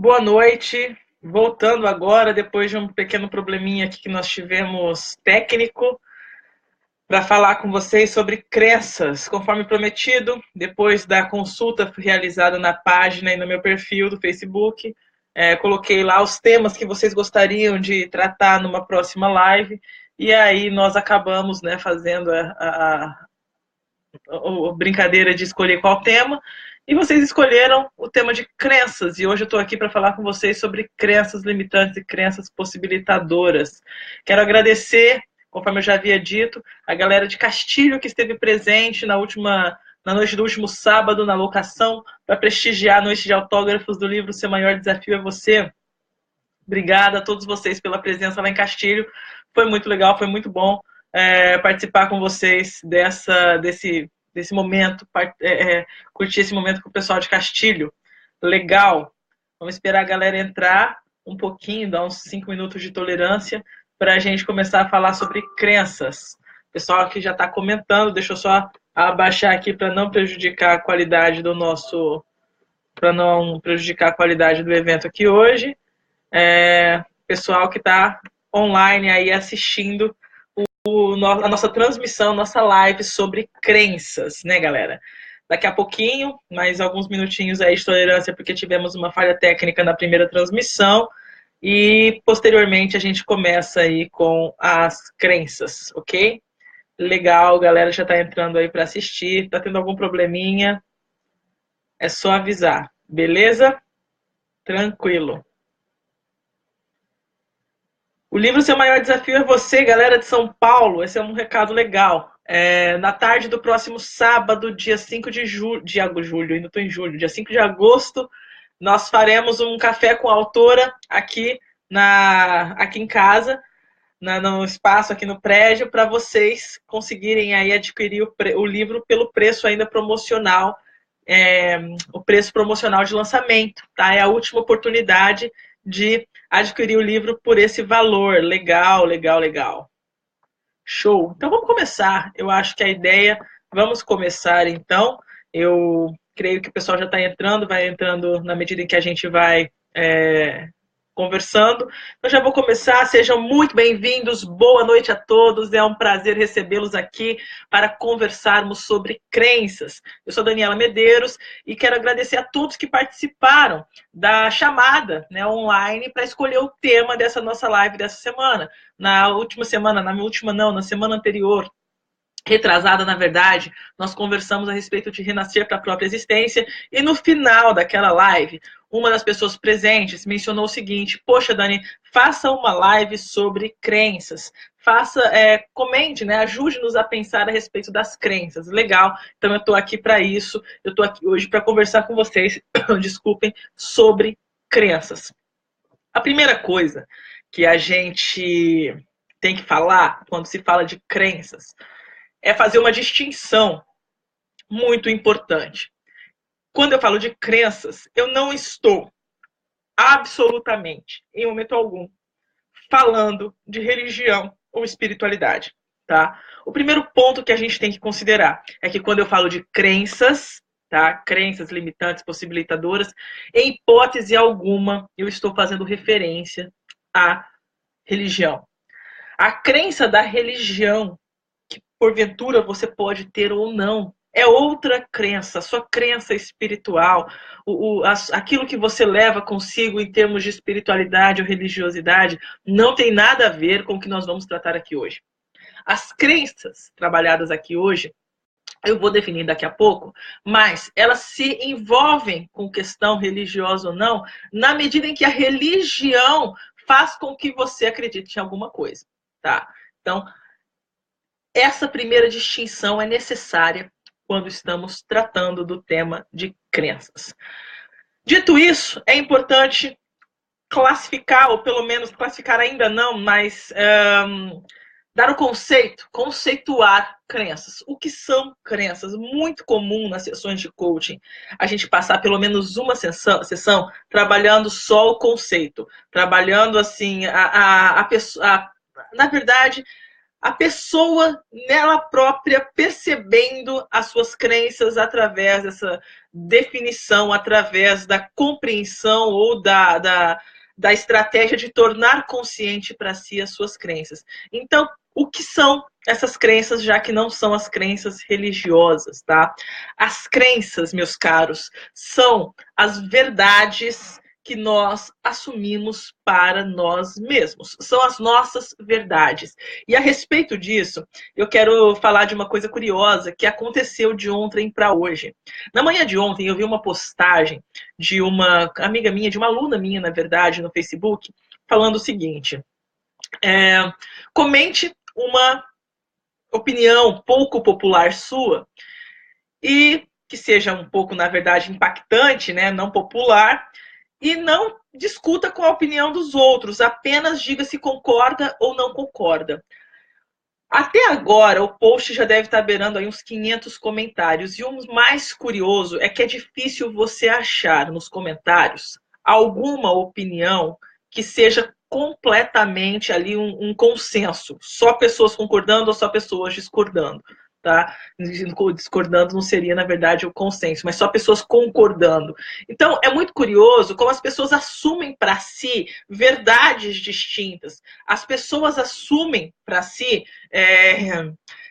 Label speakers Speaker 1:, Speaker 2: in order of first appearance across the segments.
Speaker 1: Boa noite. Voltando agora, depois de um pequeno probleminha aqui que nós tivemos técnico, para falar com vocês sobre crenças. Conforme prometido, depois da consulta realizada na página e no meu perfil do Facebook, coloquei lá os temas que vocês gostariam de tratar numa próxima live, e aí nós acabamos, né, fazendo a brincadeira de escolher qual tema, e vocês escolheram o tema de crenças, e hoje eu estou aqui para falar com vocês sobre crenças limitantes e crenças possibilitadoras. Quero agradecer, conforme eu já havia dito, a galera de Castilho que esteve presente na noite do último sábado, na locação, para prestigiar a noite de autógrafos do livro Seu Maior Desafio é Você. Obrigada a todos vocês pela presença lá em Castilho. Foi muito legal, foi muito bom participar com vocês desse momento, curtir esse momento com o pessoal de Castilho. Legal. Vamos esperar a galera entrar um pouquinho, dar uns 5 minutos de tolerância para a gente começar a falar sobre crenças. O pessoal aqui já está comentando, deixa eu só abaixar aqui para não prejudicar a qualidade do nosso, para não prejudicar a qualidade do evento aqui hoje. Pessoal que está online aí assistindo a nossa transmissão, nossa live sobre crenças, né, galera? Daqui a pouquinho, mais alguns minutinhos aí de tolerância, porque tivemos uma falha técnica na primeira transmissão, e posteriormente a gente começa aí com as crenças, ok? Legal, galera já está entrando aí para assistir, tá tendo algum probleminha, é só avisar, beleza? Tranquilo. O livro Seu Maior Desafio é Você, galera de São Paulo. Esse é um recado legal. Na tarde do próximo sábado, dia 5 de julho, ainda estou em julho, dia 5 de agosto, nós faremos um café com a autora aqui em casa, no espaço aqui no prédio, para vocês conseguirem aí adquirir o livro pelo preço ainda promocional, o preço promocional de lançamento, tá? É a última oportunidade de adquirir o livro por esse valor. Legal, legal, legal. Show. Então vamos começar. Eu acho que a ideia, vamos começar então. Eu creio que o pessoal já está entrando, vai entrando na medida em que a gente vai conversando. Eu já vou começar, sejam muito bem-vindos, boa noite a todos, é um prazer recebê-los aqui para conversarmos sobre crenças. Eu sou Daniela Medeiros e quero agradecer a todos que participaram da chamada, né, online para escolher o tema dessa nossa live dessa semana. Na semana anterior, retrasada, na verdade, nós conversamos a respeito de renascer para a própria existência, e no final daquela live, uma das pessoas presentes mencionou o seguinte: poxa, Dani, faça uma live sobre crenças, comente, né, ajude-nos a pensar a respeito das crenças. Legal, então eu estou aqui para isso, eu estou aqui hoje para conversar com vocês, desculpem, sobre crenças. A primeira coisa que a gente tem que falar quando se fala de crenças é fazer uma distinção muito importante. Quando eu falo de crenças, eu não estou absolutamente, em momento algum, falando de religião ou espiritualidade, tá? O primeiro ponto que a gente tem que considerar é que quando eu falo de crenças, tá? Crenças limitantes, possibilitadoras, em hipótese alguma, eu estou fazendo referência à religião. A crença da religião, que porventura você pode ter ou não, é outra crença, a sua crença espiritual, aquilo que você leva consigo em termos de espiritualidade ou religiosidade, não tem nada a ver com o que nós vamos tratar aqui hoje. As crenças trabalhadas aqui hoje, eu vou definir daqui a pouco, mas elas se envolvem com questão religiosa ou não, na medida em que a religião faz com que você acredite em alguma coisa, tá? Então, essa primeira distinção é necessária quando estamos tratando do tema de crenças. Dito isso, é importante classificar, ou pelo menos classificar ainda não, mas dar o conceito, conceituar crenças. O que são crenças? Muito comum nas sessões de coaching a gente passar pelo menos uma sessão trabalhando só o conceito, trabalhando assim, na verdade, a pessoa nela própria percebendo as suas crenças através dessa definição, através da compreensão ou da estratégia de tornar consciente para si as suas crenças. Então, o que são essas crenças, já que não são as crenças religiosas, tá? As crenças, meus caros, são as verdades que nós assumimos para nós mesmos. São as nossas verdades. E a respeito disso, eu quero falar de uma coisa curiosa que aconteceu de ontem para hoje. Na manhã de ontem, eu vi uma postagem de uma amiga minha, de uma aluna minha, na verdade, no Facebook, falando o seguinte: comente uma opinião pouco popular sua e que seja um pouco, na verdade, impactante, né, não popular, e não discuta com a opinião dos outros, apenas diga se concorda ou não concorda. Até agora, o post já deve estar beirando aí uns 500 comentários. E o mais curioso é que é difícil você achar nos comentários alguma opinião que seja completamente ali um consenso. Só pessoas concordando ou só pessoas discordando. Tá? Discordando não seria, na verdade, o consenso, mas só pessoas concordando. Então, é muito curioso como as pessoas assumem para si verdades distintas. As pessoas assumem para si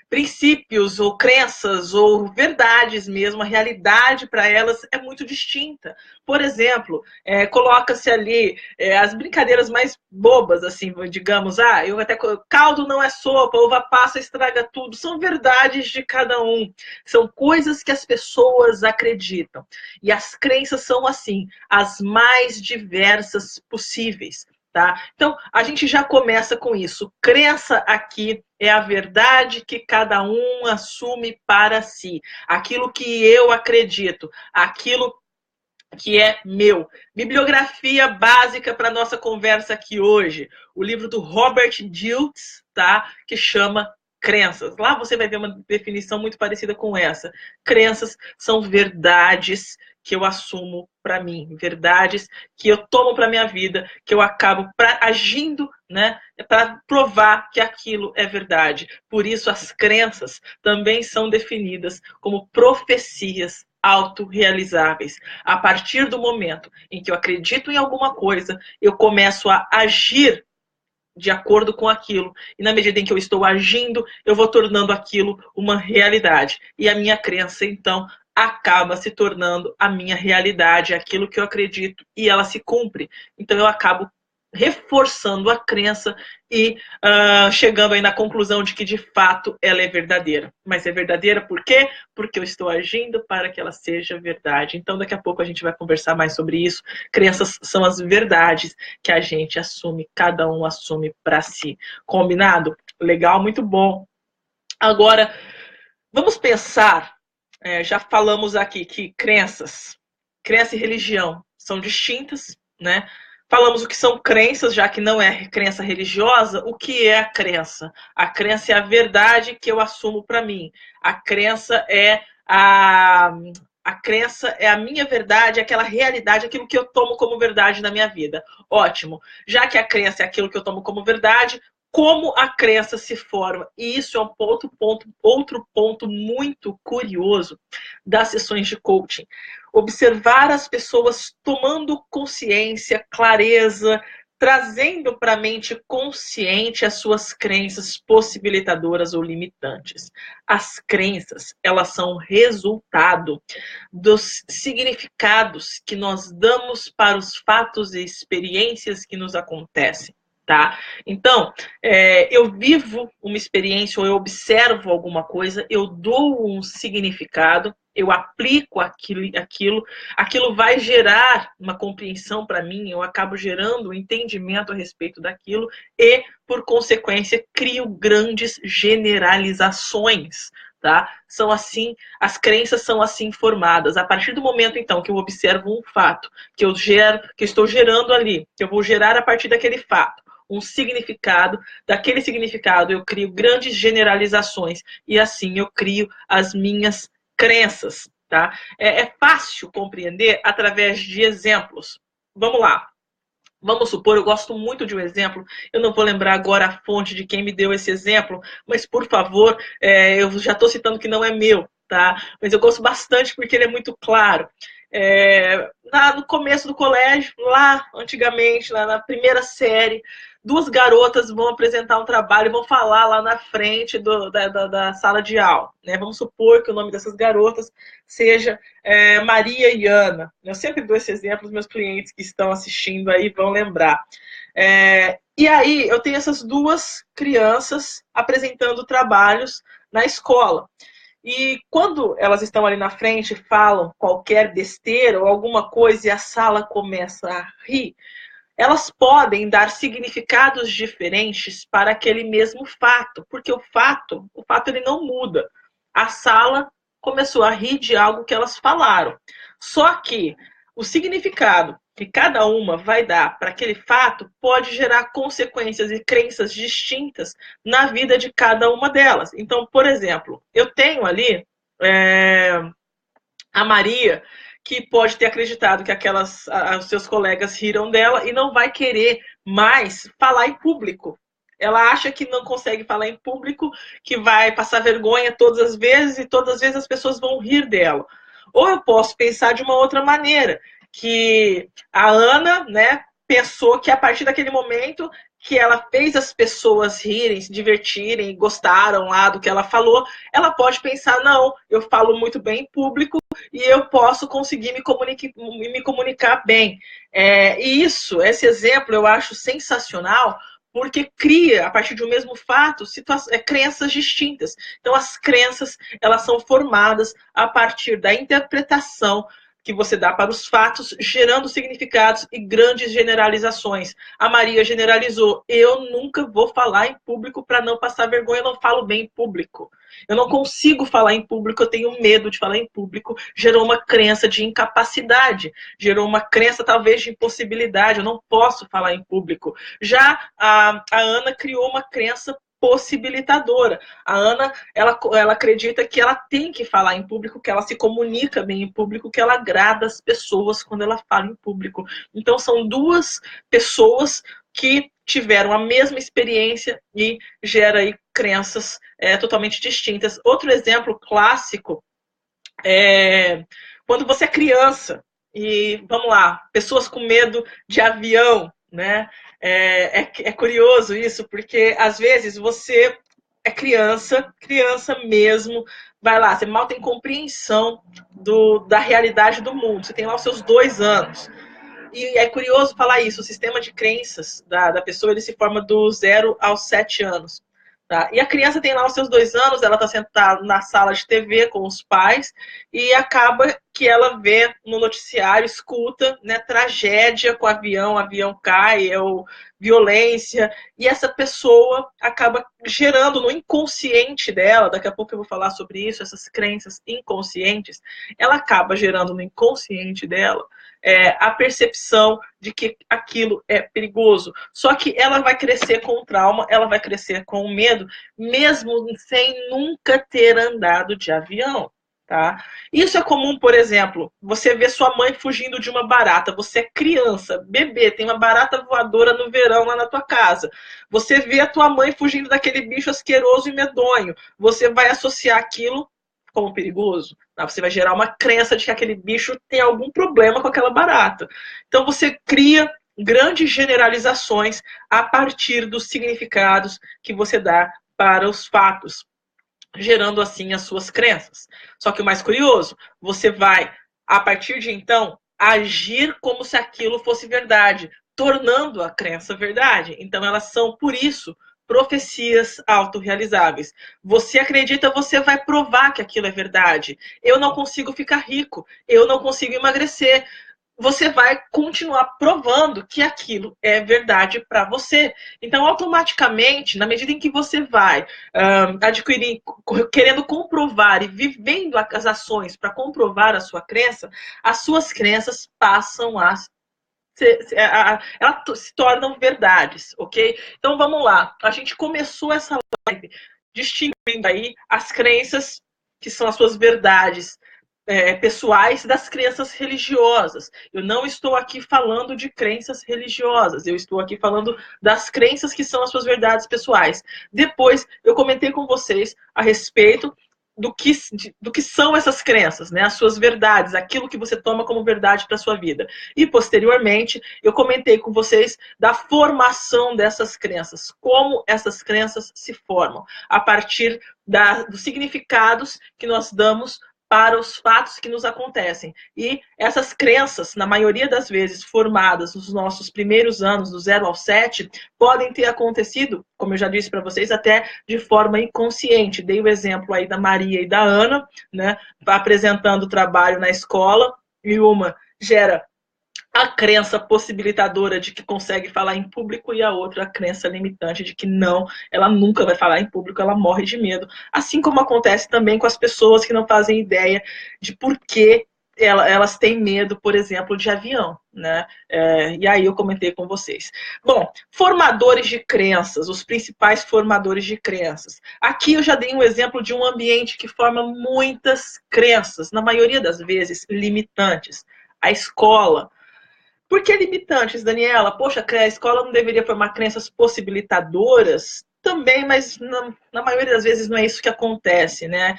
Speaker 1: princípios ou crenças ou verdades mesmo, a realidade para elas é muito distinta. Por exemplo, coloca-se ali as brincadeiras mais bobas, assim, digamos, eu até caldo não é sopa, uva passa estraga tudo, são verdades de cada um, são coisas que as pessoas acreditam. E as crenças são assim, as mais diversas possíveis. Tá? Então, a gente já começa com isso. Crença aqui é a verdade que cada um assume para si. Aquilo que eu acredito, aquilo que é meu. Bibliografia básica para nossa conversa aqui hoje. O livro do Robert Dilts, tá? Que chama Crenças. Lá você vai ver uma definição muito parecida com essa. Crenças são verdades que eu assumo para mim, verdades que eu tomo para minha vida, que eu acabo agindo, né, para provar que aquilo é verdade. Por isso as crenças também são definidas como profecias autorrealizáveis. A partir do momento em que eu acredito em alguma coisa, eu começo a agir de acordo com aquilo. E na medida em que eu estou agindo, eu vou tornando aquilo uma realidade. E a minha crença, então, acaba se tornando a minha realidade, aquilo que eu acredito, e ela se cumpre. Então eu acabo reforçando a crença e chegando aí na conclusão de que de fato ela é verdadeira. Mas é verdadeira por quê? Porque eu estou agindo para que ela seja verdade. Então daqui a pouco a gente vai conversar mais sobre isso. Crenças são as verdades que a gente assume, cada um assume para si. Combinado? Legal, muito bom. Agora, vamos pensar, já falamos aqui que crença e religião são distintas, né? Falamos o que são crenças, já que não é crença religiosa. O que é a crença? A crença é a verdade que eu assumo para mim. A crença é a crença é a minha verdade, aquela realidade, aquilo que eu tomo como verdade na minha vida. Ótimo. Já que a crença é aquilo que eu tomo como verdade, como a crença se forma. E isso é um outro ponto muito curioso das sessões de coaching. Observar as pessoas tomando consciência, clareza, trazendo para a mente consciente as suas crenças possibilitadoras ou limitantes. As crenças, elas são resultado dos significados que nós damos para os fatos e experiências que nos acontecem. Tá? Então, eu vivo uma experiência ou eu observo alguma coisa, eu dou um significado, eu aplico aquilo vai gerar uma compreensão para mim, eu acabo gerando um entendimento a respeito daquilo e, por consequência, crio grandes generalizações. Tá? São assim, as crenças são assim formadas. A partir do momento, então, que eu observo um fato, que eu estou gerando ali, que eu vou gerar a partir daquele fato um significado, daquele significado eu crio grandes generalizações e assim eu crio as minhas crenças, tá? É fácil compreender através de exemplos. Vamos lá. Vamos supor, eu gosto muito de um exemplo, eu não vou lembrar agora a fonte de quem me deu esse exemplo, mas por favor, eu já estou citando que não é meu, tá? Mas eu gosto bastante porque ele é muito claro. No começo do colégio, lá antigamente, lá na primeira série, duas garotas vão apresentar um trabalho e vão falar lá na frente da sala de aula. Né? Vamos supor que o nome dessas garotas seja Maria e Ana. Eu sempre dou esse exemplo, os meus clientes que estão assistindo aí vão lembrar. E aí eu tenho essas duas crianças apresentando trabalhos na escola. E quando elas estão ali na frente, falam qualquer besteira ou alguma coisa e a sala começa a rir, elas podem dar significados diferentes para aquele mesmo fato, porque o fato ele não muda. A sala começou a rir de algo que elas falaram. Só que o significado que cada uma vai dar para aquele fato pode gerar consequências e crenças distintas na vida de cada uma delas. Então, por exemplo, eu tenho ali a Maria, que pode ter acreditado que os seus colegas riram dela e não vai querer mais falar em público. Ela acha que não consegue falar em público, que vai passar vergonha todas as vezes e todas as vezes as pessoas vão rir dela. Ou eu posso pensar de uma outra maneira, que a Ana, né, pensou que a partir daquele momento que ela fez as pessoas rirem, se divertirem, gostaram lá do que ela falou, ela pode pensar, não, eu falo muito bem em público, e eu posso conseguir me comunicar bem. E esse exemplo eu acho sensacional, porque cria, a partir de um mesmo fato, crenças distintas. Então, as crenças, elas são formadas a partir da interpretação que você dá para os fatos, gerando significados e grandes generalizações. A Maria generalizou, eu nunca vou falar em público para não passar vergonha, eu não falo bem em público. Eu não consigo falar em público, eu tenho medo de falar em público. Gerou uma crença de incapacidade, gerou uma crença talvez de impossibilidade, eu não posso falar em público. Já a Ana criou uma crença possibilitadora. A Ana, ela acredita que ela tem que falar em público, que ela se comunica bem em público, que ela agrada as pessoas quando ela fala em público. Então, são duas pessoas que tiveram a mesma experiência e gera aí crenças totalmente distintas. Outro exemplo clássico é quando você é criança e, vamos lá, pessoas com medo de avião, né? É curioso isso, porque às vezes você é criança mesmo, vai lá, você mal tem compreensão da realidade do mundo, você tem lá os seus 2 anos. E é curioso falar isso, o sistema de crenças da pessoa ele se forma do 0 aos 7 anos. Tá? E a criança tem lá os seus 2 anos, ela está sentada na sala de TV com os pais e acaba que ela vê no noticiário, escuta, né, tragédia com o avião cai, ou violência, e essa pessoa acaba gerando no inconsciente dela, daqui a pouco eu vou falar sobre isso, essas crenças inconscientes, ela acaba gerando no inconsciente dela a percepção de que aquilo é perigoso. Só que ela vai crescer com o trauma, ela vai crescer com o medo, mesmo sem nunca ter andado de avião. Tá? Isso é comum, por exemplo, você vê sua mãe fugindo de uma barata, você é criança, bebê, tem uma barata voadora no verão lá na tua casa. Você vê a tua mãe fugindo daquele bicho asqueroso e medonho. Você vai associar aquilo como perigoso. Tá? Você vai gerar uma crença de que aquele bicho tem algum problema com aquela barata. Então você cria grandes generalizações a partir dos significados que você dá para os fatos, gerando assim as suas crenças. Só que o mais curioso, você vai, a partir de então, agir como se aquilo fosse verdade, tornando a crença verdade. Então elas são, por isso, profecias autorrealizáveis. Você acredita, você vai provar que aquilo é verdade. Eu não consigo ficar rico, eu não consigo emagrecer. Você vai continuar provando que aquilo é verdade para você. Então, automaticamente, na medida em que você vai adquirir, querendo comprovar e vivendo as ações para comprovar a sua crença, as suas crenças passam elas se tornam verdades, ok? Então, vamos lá. A gente começou essa live distinguindo aí as crenças que são as suas verdades, pessoais das crenças religiosas. Eu não estou aqui falando de crenças religiosas, eu estou aqui falando das crenças que são as suas verdades pessoais. Depois, eu comentei com vocês a respeito do que são essas crenças, né? As suas verdades, aquilo que você toma como verdade para a sua vida. E, posteriormente, eu comentei com vocês da formação dessas crenças, como essas crenças se formam, a partir dos significados que nós damos para os fatos que nos acontecem. E essas crenças, na maioria das vezes, formadas nos nossos primeiros anos, do 0 ao 7, podem ter acontecido, como eu já disse para vocês, até de forma inconsciente. Dei o exemplo aí da Maria e da Ana, né, apresentando o trabalho na escola, e uma gera a crença possibilitadora de que consegue falar em público e a outra a crença limitante de que não, ela nunca vai falar em público, ela morre de medo. Assim como acontece também com as pessoas que não fazem ideia de por que elas têm medo, por exemplo, de avião, né? E aí eu comentei com vocês. Bom, formadores de crenças, os principais formadores de crenças. Aqui eu já dei um exemplo de um ambiente que forma muitas crenças, na maioria das vezes limitantes. A escola. Por que limitantes, Daniela? Poxa, a escola não deveria formar crenças possibilitadoras? Também, mas na maioria das vezes não é isso que acontece, né?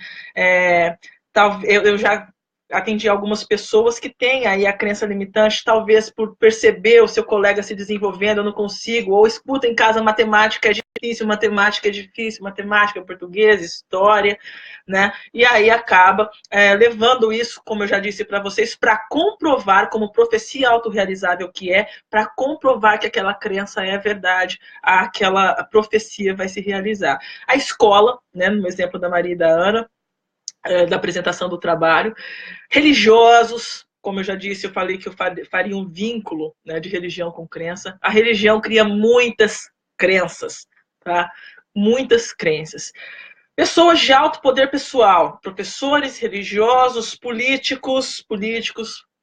Speaker 1: Eu já atendi algumas pessoas que têm aí a crença limitante, talvez por perceber o seu colega se desenvolvendo, eu não consigo, ou escuta em casa matemática é difícil, matemática, português, história, né? E aí acaba levando isso, como eu já disse para vocês, para comprovar, como profecia autorrealizável que é, para comprovar que aquela crença é verdade, aquela profecia vai se realizar. A escola, né, no exemplo da Maria e da Ana, da apresentação do trabalho, religiosos, como eu já disse, eu falei que eu faria um vínculo, né, de religião com crença. A religião cria muitas crenças, tá? Muitas crenças. Pessoas de alto poder pessoal, professores, religiosos, políticos,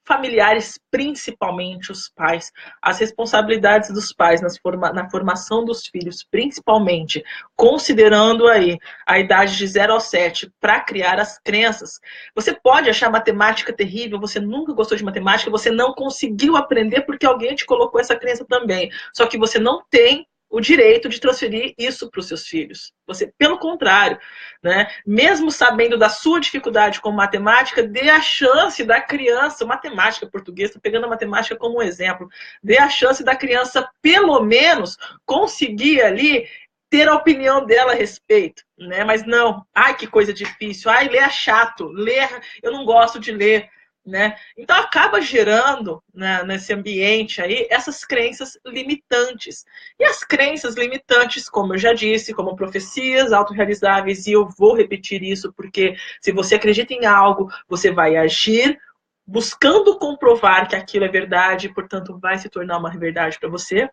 Speaker 1: familiares, principalmente os pais. As responsabilidades dos pais na formação dos filhos, principalmente, considerando aí a idade de 0 ao 7, para criar as crenças. Você pode achar matemática terrível, você nunca gostou de matemática, você não conseguiu aprender porque alguém te colocou essa crença também. Só que você não tem o direito de transferir isso para os seus filhos. Você, pelo contrário, né? Mesmo sabendo da sua dificuldade com matemática, dê a chance da criança, matemática, português, estou pegando a matemática como um exemplo, dê a chance da criança, pelo menos, conseguir ali ter a opinião dela a respeito, né? Mas não, ai, que coisa difícil, ai, ler é chato, ler, eu não gosto de ler, né? Então acaba gerando, né, nesse ambiente aí essas crenças limitantes. E as crenças limitantes, como eu já disse, como profecias autorrealizáveis, e eu vou repetir isso porque se você acredita em algo, você vai agir buscando comprovar que aquilo é verdade, portanto vai se tornar uma verdade para você.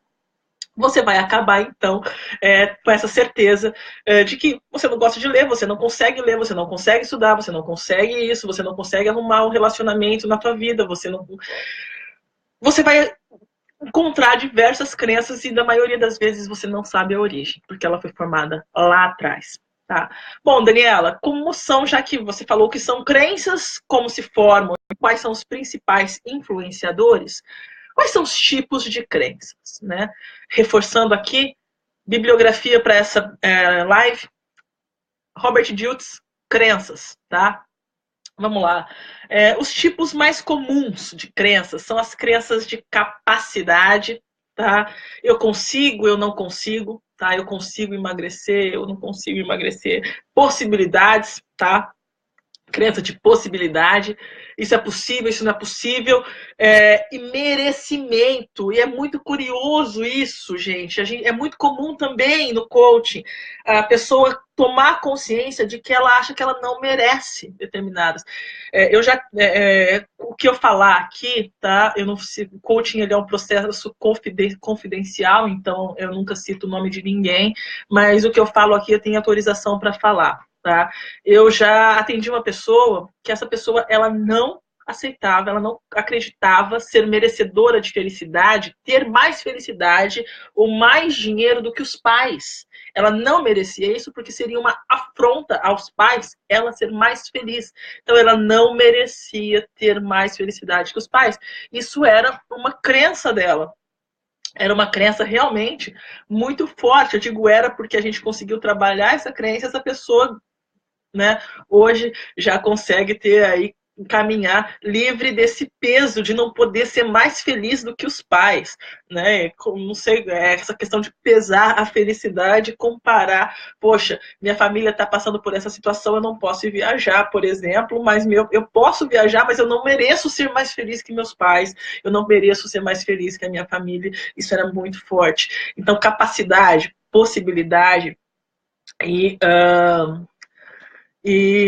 Speaker 1: Você vai acabar, então, com essa certeza de que você não gosta de ler, você não consegue ler, você não consegue estudar, você não consegue isso, você não consegue arrumar um relacionamento na tua vida, você vai encontrar diversas crenças e, na maioria das vezes, você não sabe a origem, porque ela foi formada lá atrás. Tá? Bom, Daniela, como são, já que você falou que são crenças, como se formam, quais são os principais influenciadores? Quais são os tipos de crenças, né? Reforçando aqui, bibliografia para essa live, Robert Dilts, crenças, tá? Vamos lá. Os tipos mais comuns de crenças são as crenças de capacidade, tá? Eu consigo, eu não consigo, tá? Eu consigo emagrecer, eu não consigo emagrecer. Possibilidades, tá? Crença de possibilidade, isso é possível, isso não é possível, e merecimento, e é muito curioso isso, gente, é muito comum também no coaching, a pessoa tomar consciência de que ela acha que ela não merece determinadas. O que eu falar aqui, tá? Eu não, o coaching ele é um processo confidencial, então eu nunca cito o nome de ninguém, mas o que eu falo aqui eu tenho autorização para falar. Tá? Eu já atendi uma pessoa que essa pessoa ela não aceitava, ela não acreditava ser merecedora de felicidade, ter mais felicidade ou mais dinheiro do que os pais. Ela não merecia isso porque seria uma afronta aos pais ela ser mais feliz. Então ela não merecia ter mais felicidade que os pais. Isso era uma crença dela. Era uma crença realmente muito forte. Eu digo era porque a gente conseguiu trabalhar essa crença, essa pessoa, né, hoje já consegue ter aí, caminhar livre desse peso de não poder ser mais feliz do que os pais, né? Não sei, essa questão de pesar a felicidade, comparar, poxa, minha família está passando por essa situação, eu não posso ir viajar, por exemplo, mas eu posso viajar, mas eu não mereço ser mais feliz que meus pais, eu não mereço ser mais feliz que a minha família. Isso era muito forte. Então, capacidade, possibilidade e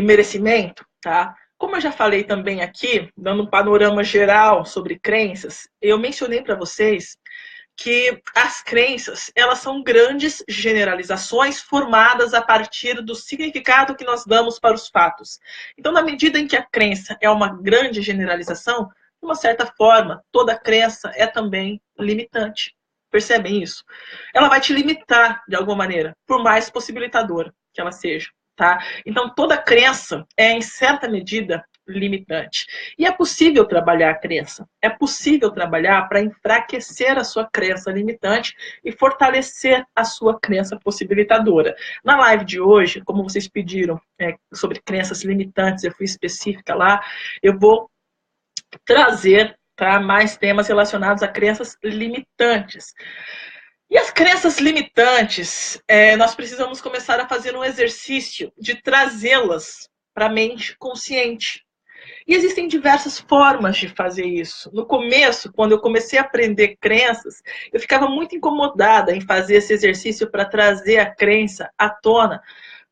Speaker 1: merecimento, tá? Como eu já falei também aqui, dando um panorama geral sobre crenças, eu mencionei para vocês que as crenças, elas são grandes generalizações formadas a partir do significado que nós damos para os fatos. Então, na medida em que a crença é uma grande generalização, de uma certa forma, toda crença é também limitante. Percebem isso? Ela vai te limitar de alguma maneira, por mais possibilitadora que ela seja. Tá? Então, toda crença é, em certa medida, limitante. E é possível trabalhar a crença. É possível trabalhar para enfraquecer a sua crença limitante e fortalecer a sua crença possibilitadora. Na live de hoje, como vocês pediram sobre crenças limitantes, eu fui específica lá, eu vou trazer mais temas relacionados a crenças limitantes. E as crenças limitantes, nós precisamos começar a fazer um exercício de trazê-las para a mente consciente. E existem diversas formas de fazer isso. No começo, quando eu comecei a aprender crenças, eu ficava muito incomodada em fazer esse exercício para trazer a crença à tona.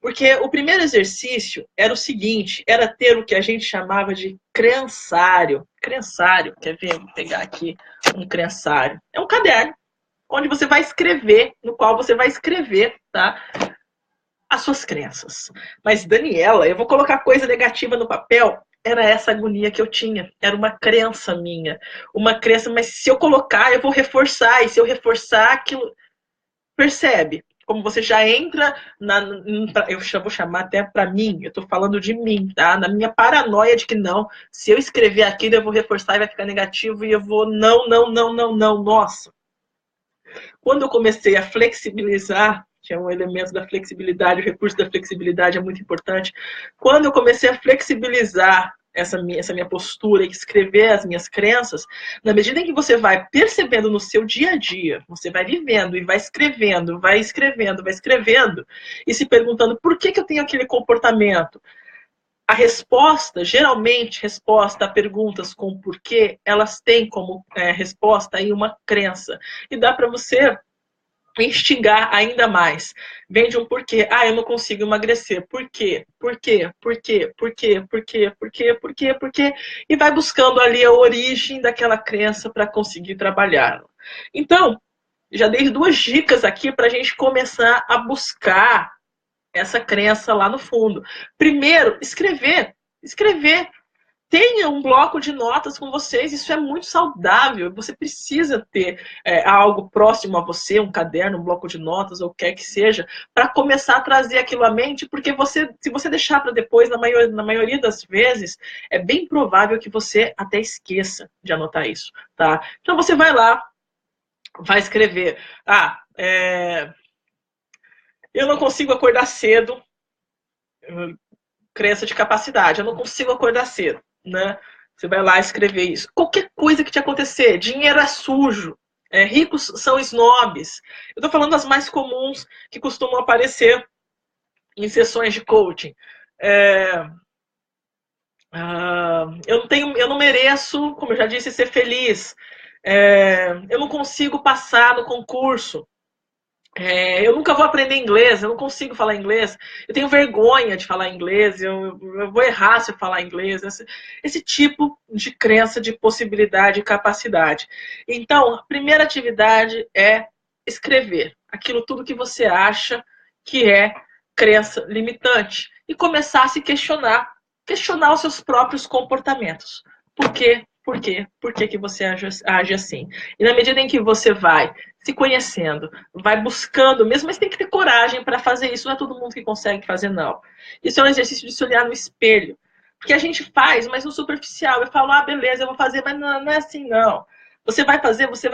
Speaker 1: Porque o primeiro exercício era o seguinte, era ter o que a gente chamava de crençário. Crençário, quer ver? Vou pegar aqui um crençário. É um caderno onde você vai escrever, no qual você vai escrever, tá, as suas crenças. Mas, Daniela, eu vou colocar coisa negativa no papel? Era essa agonia que eu tinha. Era uma crença minha. Uma crença, mas se eu colocar, eu vou reforçar. E se eu reforçar, aquilo... Percebe? Como você já entra eu já vou chamar até para mim, eu estou falando de mim, tá? Na minha paranoia de que não, se eu escrever aquilo, eu vou reforçar e vai ficar negativo e eu vou não, não, não, não, não. Nossa. Quando eu comecei a flexibilizar, que é um elemento da flexibilidade, o recurso da flexibilidade é muito importante. Quando eu comecei a flexibilizar essa minha postura e escrever as minhas crenças, na medida em que você vai percebendo no seu dia a dia, você vai vivendo e vai escrevendo, vai escrevendo, vai escrevendo, e se perguntando por que eu tenho aquele comportamento. A resposta, geralmente, resposta a perguntas com porquê, elas têm como resposta aí uma crença. E dá para você instigar ainda mais. Vem de um porquê. Ah, eu não consigo emagrecer. Por quê? Por quê? Por quê? Por quê? Por quê? Por quê? Por quê? Por quê? E vai buscando ali a origem daquela crença para conseguir trabalhar. Então, já dei 2 dicas aqui para a gente começar a buscar essa crença lá no fundo. Primeiro, escrever. Escrever. Tenha um bloco de notas com vocês, isso é muito saudável. Você precisa ter algo próximo a você, um caderno, um bloco de notas, ou o que quer que seja, para começar a trazer aquilo à mente, porque se você deixar para depois, na maioria das vezes, é bem provável que você até esqueça de anotar isso. Tá? Então você vai lá, vai escrever. Eu não consigo acordar cedo, crença de capacidade, eu não consigo acordar cedo, né? Você vai lá escrever isso. Qualquer coisa que te acontecer, dinheiro é sujo, ricos são snobs. Eu estou falando das mais comuns que costumam aparecer em sessões de coaching. Eu não mereço, como eu já disse, ser feliz. Eu não consigo passar no concurso. Eu nunca vou aprender inglês, eu não consigo falar inglês, eu tenho vergonha de falar inglês, eu vou errar se eu falar inglês. Esse tipo de crença de possibilidade e capacidade. Então, a primeira atividade é escrever aquilo tudo que você acha que é crença limitante e começar a se questionar os seus próprios comportamentos. Por quê? Por quê? Por que que você age assim? E na medida em que você vai se conhecendo, vai buscando mesmo, mas tem que ter coragem para fazer isso. Não é todo mundo que consegue fazer, não. Isso é um exercício de se olhar no espelho. Porque a gente faz, mas no superficial. Eu falo, ah, beleza, eu vou fazer, mas não, não é assim, não. Você vai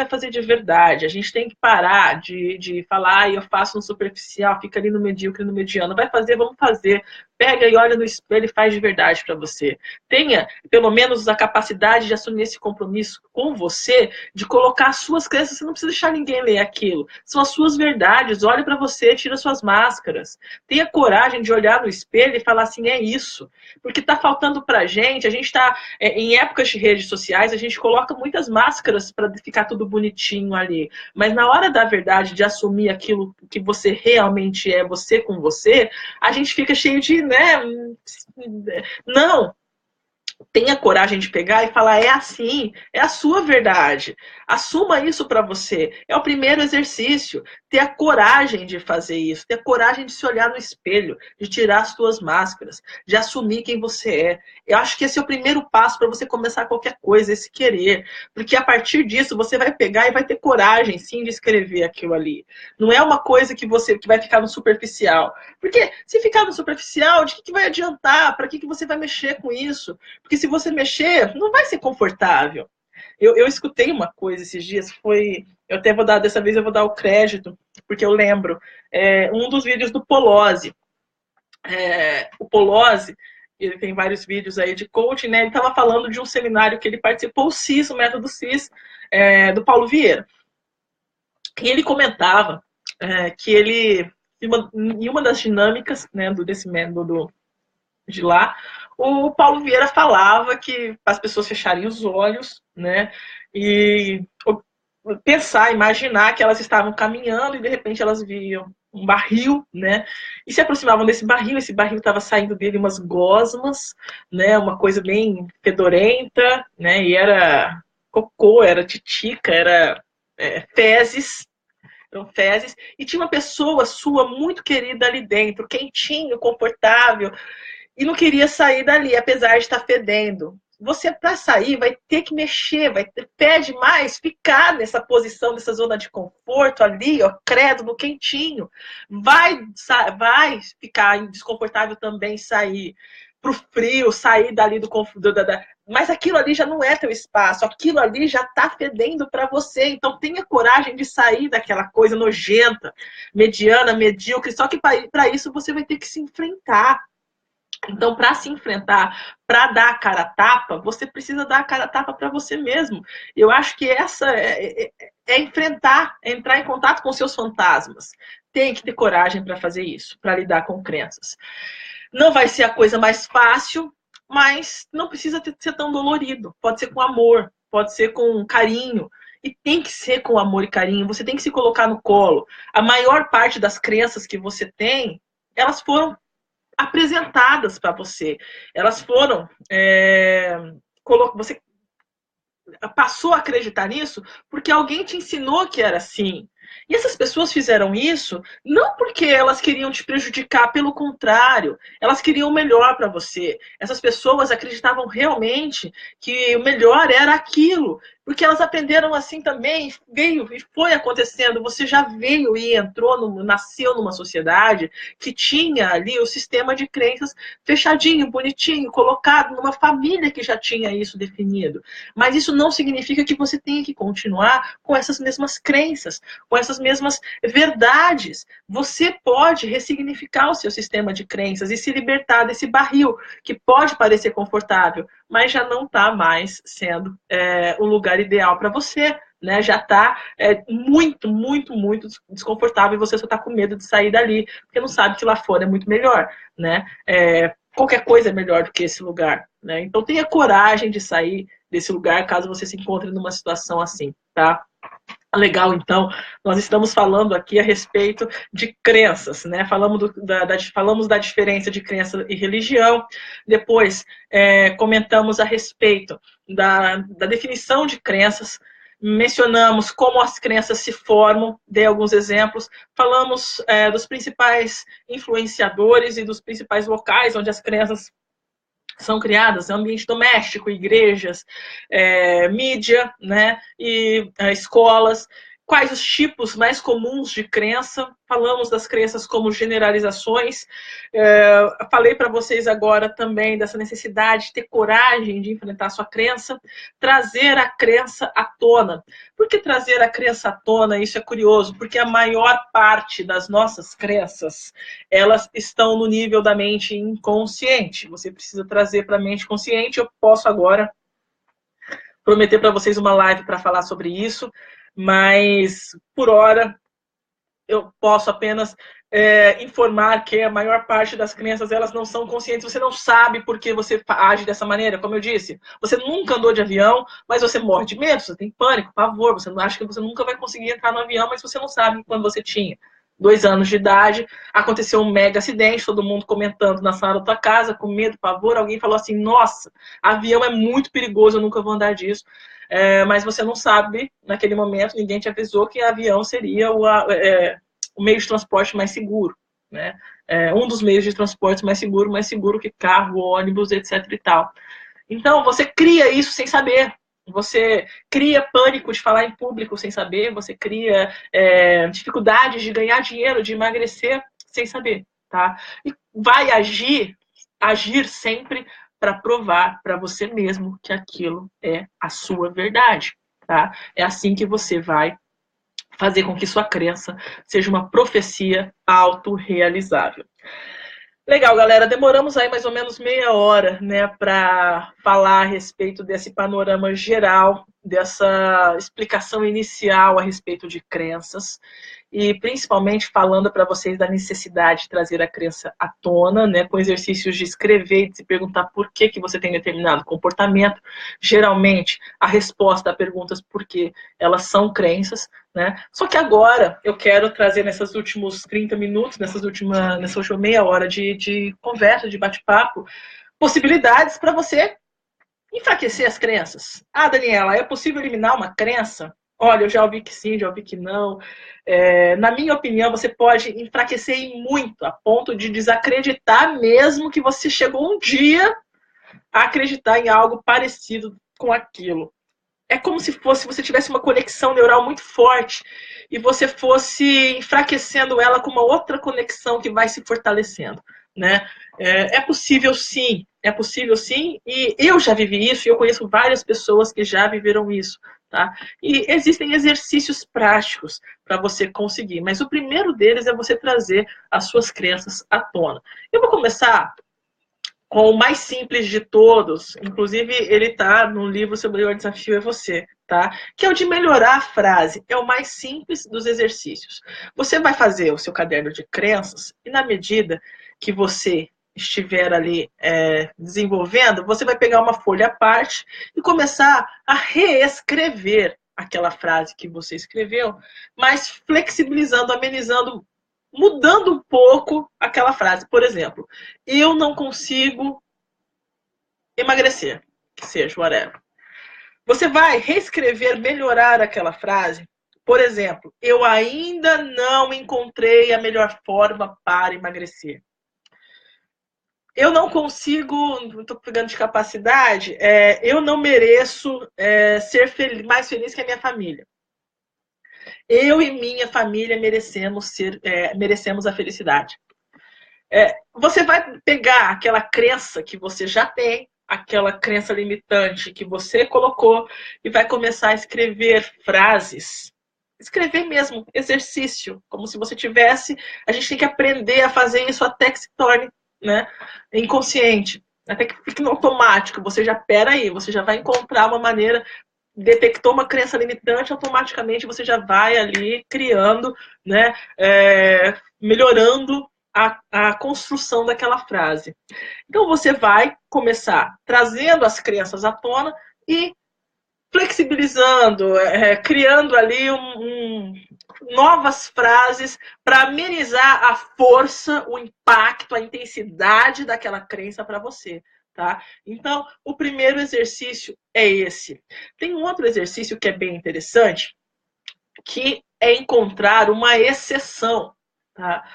Speaker 1: fazer de verdade. A gente tem que parar de falar, ah, eu faço no superficial, fica ali no medíocre, no mediano. Vai fazer, vamos fazer. Pega e olha no espelho e faz de verdade para você. Tenha, pelo menos, a capacidade de assumir esse compromisso com você, de colocar as suas crenças. Você não precisa deixar ninguém ler aquilo. São as suas verdades. Olhe para você, tira suas máscaras. Tenha coragem de olhar no espelho e falar assim, é isso. Porque está faltando para a gente está em épocas de redes sociais, a gente coloca muitas máscaras para ficar tudo bonitinho ali. Mas na hora da verdade, de assumir aquilo que você realmente é, você com você, a gente fica cheio de, né? Não, tenha coragem de pegar e falar, é assim, é a sua verdade. Assuma isso para você. É o primeiro exercício. Ter a coragem de fazer isso, ter a coragem de se olhar no espelho, de tirar as suas máscaras, de assumir quem você é. Eu acho que esse é o primeiro passo para você começar qualquer coisa, esse querer. Porque a partir disso você vai pegar e vai ter coragem, sim, de escrever aquilo ali. Não é uma coisa que vai ficar no superficial. Porque se ficar no superficial, de que vai adiantar? Para que você vai mexer com isso? Porque se você mexer, não vai ser confortável. Eu escutei uma coisa esses dias, foi. Eu até vou dar, dessa vez eu vou dar o crédito, porque eu lembro. Um dos vídeos do Polozzi. O Polozzi, ele tem vários vídeos aí de coaching, né? Ele estava falando de um seminário que ele participou, o CIS, o método CIS, do Paulo Vieira. E ele comentava que ele, em uma das dinâmicas, né, desse método de lá, o Paulo Vieira falava que as pessoas fecharem os olhos, né, e pensar, imaginar que elas estavam caminhando e de repente elas viam um barril, né, e se aproximavam desse barril, esse barril estava saindo dele umas gosmas, né, uma coisa bem fedorenta, né, e era cocô, era titica, era fezes, e tinha uma pessoa sua muito querida ali dentro, quentinho, confortável, e não queria sair dali, apesar de estar fedendo. Você, para sair, vai ter que mexer, pede mais ficar nessa posição, nessa zona de conforto ali, ó, credo, no quentinho. Vai ficar desconfortável também sair pro frio, sair dali do conforto. Mas aquilo ali já não é teu espaço, aquilo ali já tá fedendo para você. Então tenha coragem de sair daquela coisa nojenta, mediana, medíocre. Só que para isso você vai ter que se enfrentar. Então, para se enfrentar, para dar a cara a tapa, você precisa dar a cara a tapa para você mesmo. Eu acho que essa enfrentar, é entrar em contato com seus fantasmas. Tem que ter coragem para fazer isso, para lidar com crenças. Não vai ser a coisa mais fácil, mas não precisa ser tão dolorido. Pode ser com amor, pode ser com carinho. E tem que ser com amor e carinho. Você tem que se colocar no colo. A maior parte das crenças que você tem, elas foram apresentadas para você. Elas foram. Você passou a acreditar nisso porque alguém te ensinou que era assim. E essas pessoas fizeram isso não porque elas queriam te prejudicar, pelo contrário, elas queriam o melhor para você. Essas pessoas acreditavam realmente que o melhor era aquilo, porque elas aprenderam assim também, veio e foi acontecendo. Você já veio e entrou, nasceu numa sociedade que tinha ali o sistema de crenças fechadinho, bonitinho, colocado numa família que já tinha isso definido. Mas isso não significa que você tenha que continuar com essas mesmas crenças, com essas mesmas verdades. Você pode ressignificar o seu sistema de crenças e se libertar desse barril, que pode parecer confortável, mas já não está mais sendo o lugar ideal para você. Né, já está muito, muito, muito desconfortável e você só está com medo de sair dali, porque não sabe que lá fora é muito melhor. Né? Qualquer coisa é melhor do que esse lugar. Né? Então tenha coragem de sair desse lugar caso você se encontre numa situação assim. Tá? Legal, então, nós estamos falando aqui a respeito de crenças, né? Falamos da diferença de crença e religião, depois comentamos a respeito da definição de crenças, mencionamos como as crenças se formam, dei alguns exemplos, falamos dos principais influenciadores e dos principais locais onde as crenças são criadas no ambiente doméstico, igrejas, mídia, né, e escolas. Quais os tipos mais comuns de crença? Falamos das crenças como generalizações. Falei para vocês agora também dessa necessidade de ter coragem de enfrentar a sua crença, trazer a crença à tona. Por que trazer a crença à tona? Isso é curioso, porque a maior parte das nossas crenças, elas estão no nível da mente inconsciente. Você precisa trazer para a mente consciente. Eu posso agora prometer para vocês uma live para falar sobre isso, mas por hora eu posso apenas informar que a maior parte das crenças elas não são conscientes. Você não sabe por que você age dessa maneira, como eu disse. Você nunca andou de avião, mas você morre de medo, você tem pânico, pavor, você não acha que você nunca vai conseguir entrar no avião, mas você não sabe quando você tinha 2 anos de idade, aconteceu um mega acidente, todo mundo comentando na sala da tua casa, com medo, pavor, alguém falou assim, nossa, avião é muito perigoso, eu nunca vou andar disso. Mas você não sabe, naquele momento, ninguém te avisou que avião seria o meio de transporte mais seguro, né? Um dos meios de transporte mais seguro que carro, ônibus, etc e tal. Então, você cria isso sem saber. Você cria pânico de falar em público sem saber, você cria dificuldades de ganhar dinheiro, de emagrecer sem saber, tá? E vai agir sempre para provar para você mesmo que aquilo é a sua verdade, tá? É assim que você vai fazer com que sua crença seja uma profecia autorrealizável. Legal, galera. Demoramos aí mais ou menos meia hora, né, para falar a respeito desse panorama geral, dessa explicação inicial a respeito de crenças e principalmente falando para vocês da necessidade de trazer a crença à tona, né, com exercícios de escrever e de se perguntar por que você tem determinado comportamento. Geralmente, a resposta a perguntas por que elas são crenças, né? Só que agora eu quero trazer nesses últimos 30 minutos, nessa última meia hora de conversa, de bate-papo, possibilidades para você enfraquecer as crenças. Ah, Daniela, é possível eliminar uma crença? Olha, eu já ouvi que sim, já ouvi que não. Na minha opinião, você pode enfraquecer em muito, a ponto de desacreditar mesmo que você chegou um dia a acreditar em algo parecido com aquilo. É como se você tivesse uma conexão neural muito forte e você fosse enfraquecendo ela com uma outra conexão que vai se fortalecendo, né? É possível sim, e eu já vivi isso e eu conheço várias pessoas que já viveram isso, tá? E existem exercícios práticos para você conseguir, mas o primeiro deles é você trazer as suas crenças à tona. Eu vou começar com o mais simples de todos, inclusive ele está no livro sobre o desafio é você, tá? Que é o de melhorar a frase, é o mais simples dos exercícios. Você vai fazer o seu caderno de crenças e na medida que você estiver ali desenvolvendo, você vai pegar uma folha à parte e começar a reescrever aquela frase que você escreveu, mas flexibilizando, amenizando, mudando um pouco aquela frase. Por exemplo, eu não consigo emagrecer, que seja, whatever. Você vai reescrever, melhorar aquela frase. Por exemplo, eu ainda não encontrei a melhor forma para emagrecer. Eu não consigo, estou pegando de capacidade, eu não mereço ser mais feliz que a minha família. Eu e minha família merecemos a felicidade. Você vai pegar aquela crença que você já tem, aquela crença limitante que você colocou e vai começar a escrever frases. Escrever mesmo, exercício, como se você tivesse. A gente tem que aprender a fazer isso até que se torne, né, inconsciente, até que fique no automático. Você já vai encontrar uma maneira. Detectou uma crença limitante, automaticamente você já vai ali criando, né, melhorando a construção daquela frase. Então você vai começar trazendo as crenças à tona e flexibilizando, criando ali novas frases para amenizar a força, o impacto, a intensidade daquela crença para você. Tá? Então, o primeiro exercício é esse. Tem um outro exercício que é bem interessante, que é encontrar uma exceção. Tá?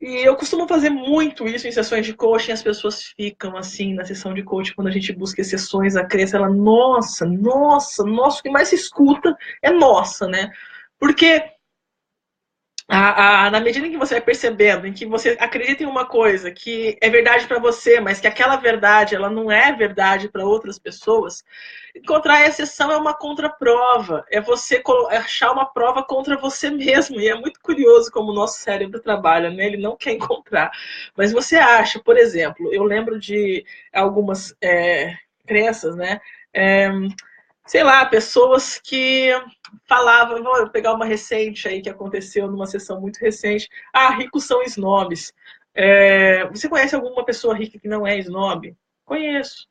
Speaker 1: E eu costumo fazer muito isso em sessões de coaching, as pessoas ficam assim na sessão de coaching, quando a gente busca exceções, a crença, ela, nossa, nossa, nossa, o que mais se escuta é nossa, né? Porque na medida em que você vai percebendo, em que você acredita em uma coisa que é verdade para você, mas que aquela verdade ela não é verdade para outras pessoas, encontrar a exceção é uma contraprova, é você achar uma prova contra você mesmo. E é muito curioso como o nosso cérebro trabalha, né? Ele não quer encontrar, mas você acha, por exemplo, eu lembro de algumas crenças, né? É, sei lá, pessoas que falavam, vou pegar uma recente aí que aconteceu numa sessão muito recente. Ah, ricos são snobs. Você conhece alguma pessoa rica que não é snob? Conheço.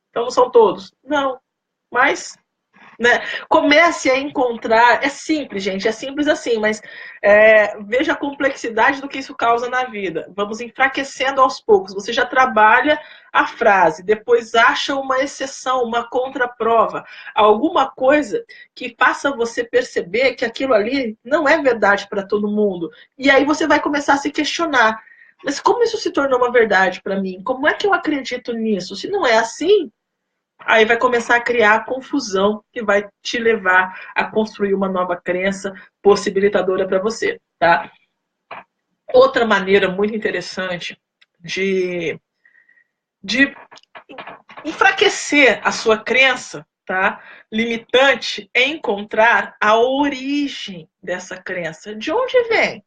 Speaker 1: Então não são todos? Não. Mas né? Comece a encontrar. É simples, gente, é simples assim, mas veja a complexidade do que isso causa na vida. Vamos enfraquecendo aos poucos. Você já trabalha a frase, depois acha uma exceção, uma contraprova, alguma coisa que faça você perceber que aquilo ali não é verdade para todo mundo. E aí você vai começar a se questionar. Mas como isso se tornou uma verdade para mim? Como é que eu acredito nisso? Se não é assim, aí vai começar a criar confusão que vai te levar a construir uma nova crença possibilitadora para você, tá? Outra maneira muito interessante de enfraquecer a sua crença, tá? Limitante é encontrar a origem dessa crença. De onde vem?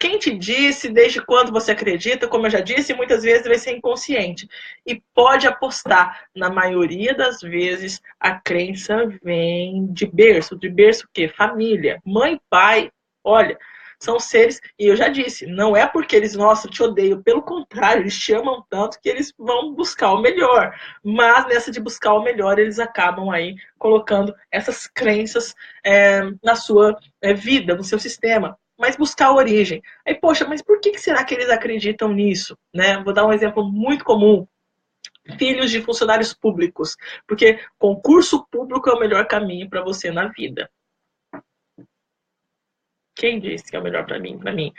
Speaker 1: Quem te disse, desde quando você acredita, como eu já disse, muitas vezes vai ser inconsciente. E pode apostar, na maioria das vezes, a crença vem de berço. De berço o quê? Família. Mãe, pai, olha, são seres, e eu já disse, não é porque eles, nossa, te odeio, pelo contrário, eles te amam tanto que eles vão buscar o melhor. Mas nessa de buscar o melhor, eles acabam aí colocando essas crenças na sua vida, no seu sistema. Mas buscar a origem. Aí, poxa, mas por que será que eles acreditam nisso? Né? Vou dar um exemplo muito comum. Filhos de funcionários públicos. Porque concurso público é o melhor caminho para você na vida. Quem disse que é o melhor para mim? Para mim.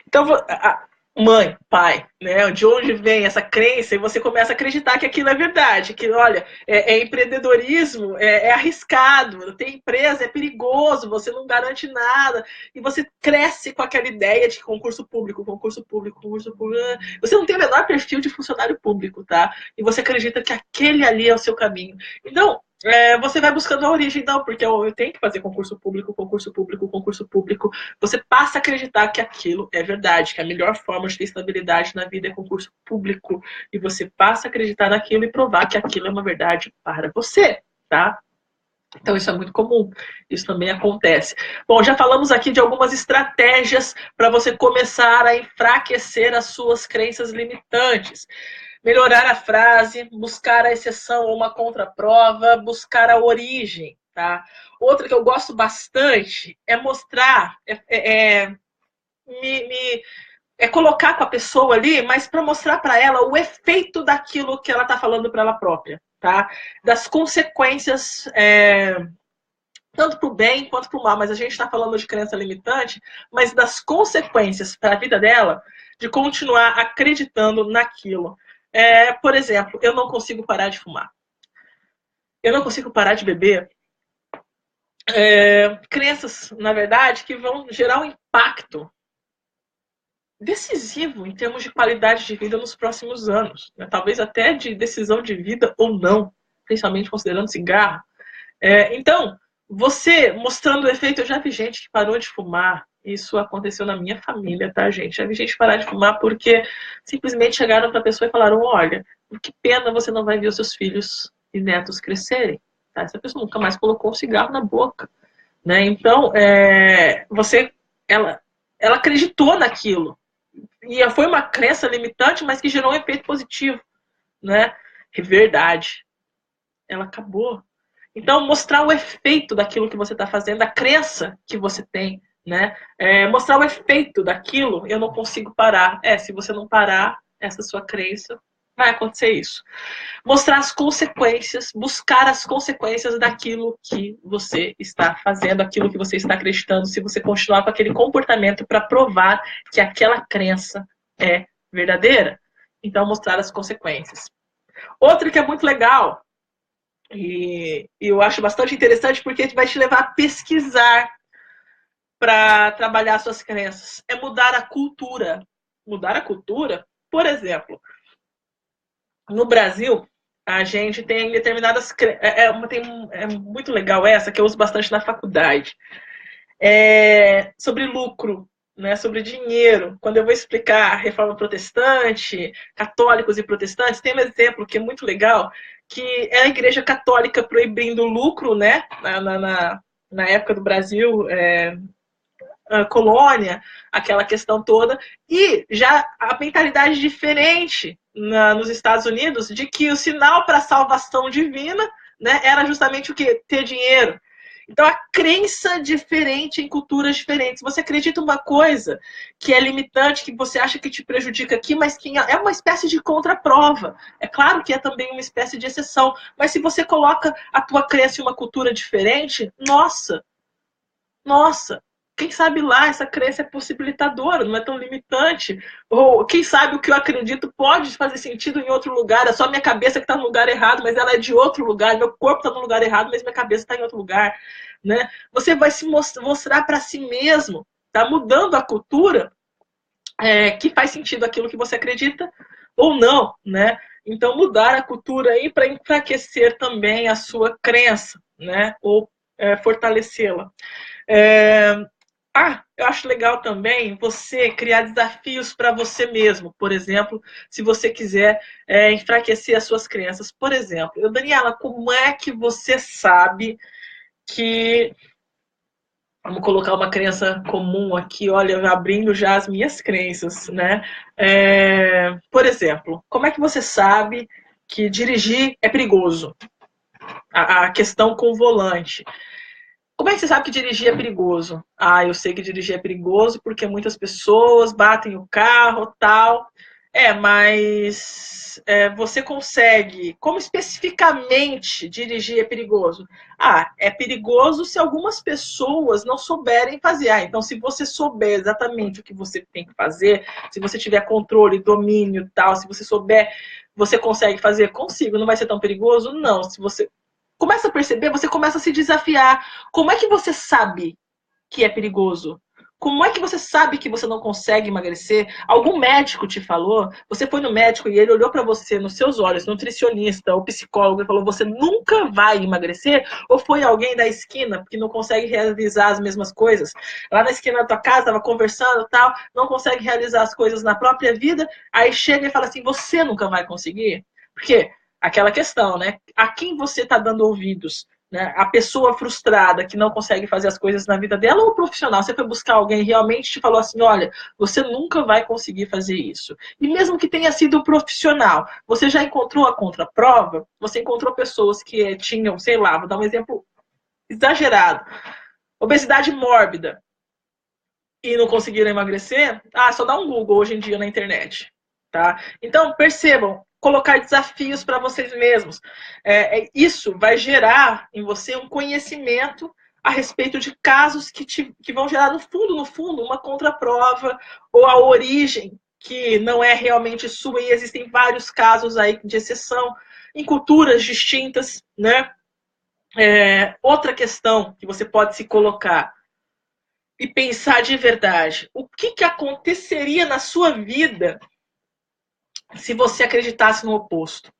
Speaker 1: Então, mãe, pai, né? De onde vem essa crença e você começa a acreditar que aquilo é verdade, que, olha, empreendedorismo, é arriscado, ter empresa é perigoso, você não garante nada, e você cresce com aquela ideia de concurso público, concurso público, concurso público. Você não tem o menor perfil de funcionário público, tá? E você acredita que aquele ali é o seu caminho. Então, você vai buscando a origem, não, porque eu tenho que fazer concurso público, concurso público, concurso público. Você passa a acreditar que aquilo é verdade, que a melhor forma de ter estabilidade na vida é concurso público. E você passa a acreditar naquilo e provar que aquilo é uma verdade para você, tá? Então isso é muito comum, isso também acontece. Bom, já falamos aqui de algumas estratégias para você começar a enfraquecer as suas crenças limitantes. Melhorar a frase, buscar a exceção ou uma contraprova, buscar a origem, tá? Outra que eu gosto bastante é mostrar, colocar com a pessoa ali, mas para mostrar para ela o efeito daquilo que ela está falando para ela própria, tá? Das consequências, tanto para o bem quanto para o mal, mas a gente está falando de crença limitante, mas das consequências para a vida dela de continuar acreditando naquilo. Por exemplo, eu não consigo parar de fumar. Eu não consigo parar de beber. Crenças, na verdade, que vão gerar um impacto decisivo em termos de qualidade de vida nos próximos anos. Né? Talvez até de decisão de vida ou não, principalmente considerando cigarro. Então, você mostrando o efeito, eu já vi gente que parou de fumar. Isso aconteceu na minha família, tá, gente? Já vi gente parar de fumar porque simplesmente chegaram para a pessoa e falaram: olha, que pena você não vai ver os seus filhos e netos crescerem. Tá? Essa pessoa nunca mais colocou um cigarro na boca. Né? Então, ela acreditou naquilo. E foi uma crença limitante, mas que gerou um efeito positivo. Né? É verdade. Ela acabou. Então, mostrar o efeito daquilo que você está fazendo, a crença que você tem, né? Mostrar o efeito daquilo, eu não consigo parar. Se você não parar essa sua crença, vai acontecer isso. Mostrar as consequências, buscar as consequências daquilo que você está fazendo, aquilo que você está acreditando, se você continuar com aquele comportamento para provar que aquela crença é verdadeira? Então, mostrar as consequências. Outra que é muito legal, e eu acho bastante interessante, porque vai te levar a pesquisar para trabalhar suas crenças, é mudar a cultura. Mudar a cultura, por exemplo, no Brasil, a gente tem determinadas. É muito legal essa, que eu uso bastante na faculdade. Sobre lucro, né, sobre dinheiro. Quando eu vou explicar a reforma protestante, católicos e protestantes, tem um exemplo que é muito legal, que é a Igreja Católica proibindo o lucro, né, na época do Brasil, colônia, aquela questão toda, e já a mentalidade diferente nos Estados Unidos de que o sinal para a salvação divina, né, era justamente o que? Ter dinheiro. Então, a crença diferente em culturas diferentes. Você acredita uma coisa que é limitante, que você acha que te prejudica aqui, mas que é uma espécie de contraprova. É claro que é também uma espécie de exceção, mas se você coloca a tua crença em uma cultura diferente, nossa, quem sabe lá essa crença é possibilitadora, não é tão limitante. Ou quem sabe o que eu acredito pode fazer sentido em outro lugar, é só minha cabeça que está no lugar errado, mas ela é de outro lugar, meu corpo está no lugar errado, mas minha cabeça está em outro lugar. Né? Você vai se mostrar para si mesmo, tá mudando a cultura, que faz sentido aquilo que você acredita ou não. Né? Então, mudar a cultura aí para enfraquecer também a sua crença, né? Ou fortalecê-la. Eu acho legal também você criar desafios para você mesmo. Por exemplo, se você quiser enfraquecer as suas crenças. Por exemplo, Daniela, como é que você sabe que... Vamos colocar uma crença comum aqui, olha, abrindo já as minhas crenças, né? Por exemplo, como é que você sabe que dirigir é perigoso? A questão com o volante. Como é que você sabe que dirigir é perigoso? Eu sei que dirigir é perigoso porque muitas pessoas batem o carro, tal. Mas você consegue... Como especificamente dirigir é perigoso? É perigoso se algumas pessoas não souberem fazer. Então, se você souber exatamente o que você tem que fazer, se você tiver controle, domínio, tal, se você souber, você consegue fazer? Consigo. Não vai ser tão perigoso? Não. Se você começa a perceber, você começa a se desafiar. Como é que você sabe que é perigoso? Como é que você sabe que você não consegue emagrecer? Algum médico te falou? Você foi no médico e ele olhou para você nos seus olhos, nutricionista ou psicólogo, e falou: você nunca vai emagrecer? Ou foi alguém da esquina que não consegue realizar as mesmas coisas? Lá na esquina da tua casa, estava conversando, tal, não consegue realizar as coisas na própria vida, aí chega e fala assim: você nunca vai conseguir? Por quê? Aquela questão, né? A quem você está dando ouvidos? Né? A pessoa frustrada que não consegue fazer as coisas na vida dela, ou o profissional? Você foi buscar alguém realmente te falou assim: olha, você nunca vai conseguir fazer isso. E mesmo que tenha sido profissional, você já encontrou a contraprova? Você encontrou pessoas que tinham, sei lá, vou dar um exemplo exagerado, obesidade mórbida e não conseguiram emagrecer? Só dá um Google hoje em dia na internet. Tá? Então, percebam, colocar desafios para vocês mesmos. Isso vai gerar em você um conhecimento a respeito de casos que vão gerar, no fundo, uma contraprova ou a origem que não é realmente sua, e existem vários casos aí de exceção em culturas distintas, né? Outra questão que você pode se colocar e pensar de verdade: o que aconteceria na sua vida se você acreditasse no oposto?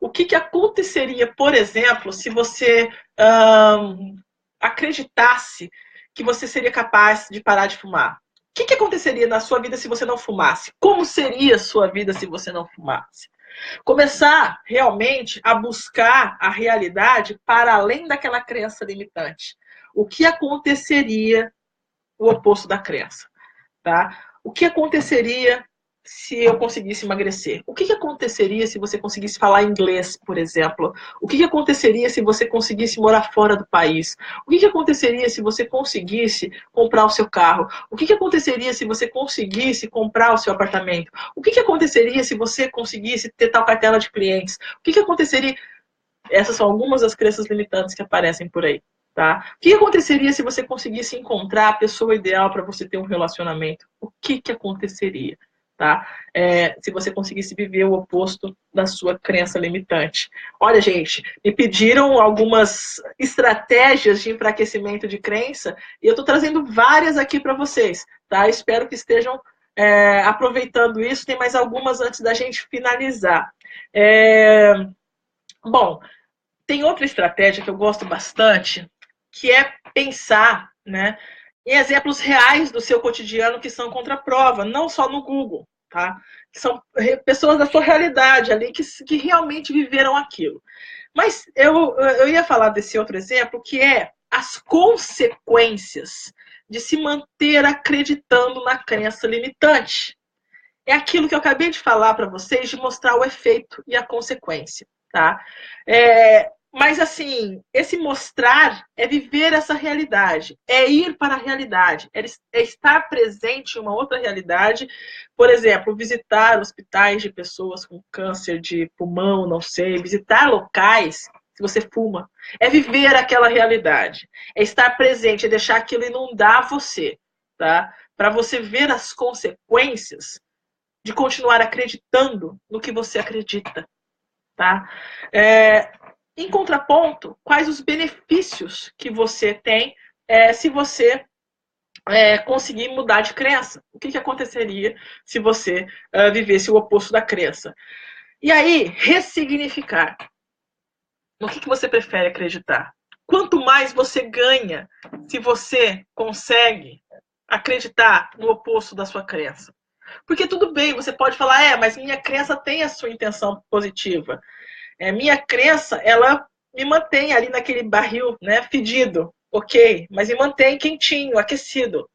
Speaker 1: O que aconteceria, por exemplo, se você acreditasse que você seria capaz de parar de fumar? O que aconteceria na sua vida se você não fumasse? Como seria a sua vida se você não fumasse? Começar realmente a buscar a realidade para além daquela crença limitante. O que aconteceria o oposto da crença? Tá? O que aconteceria se eu conseguisse emagrecer? O que aconteceria se você conseguisse falar inglês, por exemplo? O que aconteceria se você conseguisse morar fora do país? O que aconteceria se você conseguisse comprar o seu carro? O que aconteceria se você conseguisse comprar o seu apartamento? O que aconteceria se você conseguisse ter tal cartela de clientes? O que aconteceria? Essas são algumas das crenças limitantes que aparecem por aí. Tá? O que aconteceria se você conseguisse encontrar a pessoa ideal para você ter um relacionamento? O que aconteceria? tá? Se você conseguisse viver o oposto da sua crença limitante. Olha, gente, me pediram algumas estratégias de enfraquecimento de crença e eu estou trazendo várias aqui para vocês, tá? Espero que estejam aproveitando isso. Tem mais algumas antes da gente finalizar. Bom, tem outra estratégia que eu gosto bastante, que é pensar, né, em exemplos reais do seu cotidiano que são contra a prova, não só no Google, tá? Que são pessoas da sua realidade ali que realmente viveram aquilo. Mas eu ia falar desse outro exemplo, que é as consequências de se manter acreditando na crença limitante. É aquilo que eu acabei de falar para vocês, de mostrar o efeito e a consequência, tá? Mas, assim, esse mostrar é viver essa realidade, é ir para a realidade, é estar presente em uma outra realidade. Por exemplo, visitar hospitais de pessoas com câncer de pulmão, não sei, visitar locais, se você fuma, é viver aquela realidade, é estar presente, é deixar aquilo inundar você, tá? Para você ver as consequências de continuar acreditando no que você acredita, tá? Em contraponto, quais os benefícios que você tem se você conseguir mudar de crença? O que aconteceria se você vivesse o oposto da crença? E aí, ressignificar. No que você prefere acreditar? Quanto mais você ganha se você consegue acreditar no oposto da sua crença? Porque tudo bem, você pode falar, mas minha crença tem a sua intenção positiva. Minha crença, ela me mantém ali naquele barril, né, fedido. Ok, mas me mantém quentinho, aquecido.